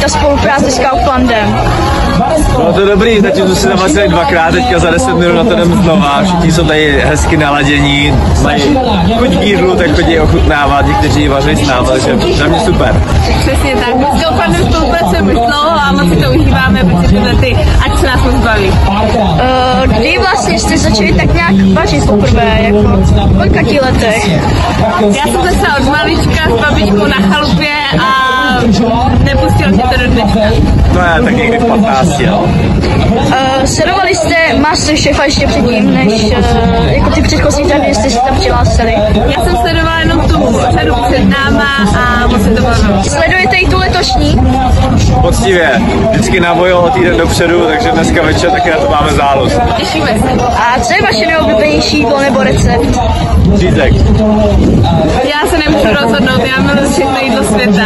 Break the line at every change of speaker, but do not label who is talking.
ta spolupráce s Kauflandem?
Bylo to dobrý, zatím jsme si navazili dvakrát, teďka za 10 minut na to jdeme znova, všichni jsou tady hezky naladění, mají chuť k jídlu, tak chodí ochutnávat, někteří vaří s námi, takže za mě super.
Přesně tak, my s Kauflandem spolupracujeme už dlouho a moc si to užíváme, protože tyhle ty akce nás moc baví.
Kdy vlastně jste začali tak nějak vařit poprvé, jako kolika letech?
Já jsem začala od malička s babičkou na chalupě a nepustilo mě to do dneška.
No já tak někdy v 15, jo.
Sledovali jste Masterchefa ještě předtím, než jako ty předchozí řady jste se tam přihlásili?
Já jsem sledovala jenom tu řadu před náma a moc se to bavilo.
Sledujete i tu letošní?
Poctivě, vždycky nabojilo týden dopředu, takže dneska večer taky na to máme zálož.
Těšíme se.
A co je vaše nejoblíbenější jídlo nebo recept?
Řízek.
Já se nemůžu rozhodnout, já miluji všechno jídlo světa.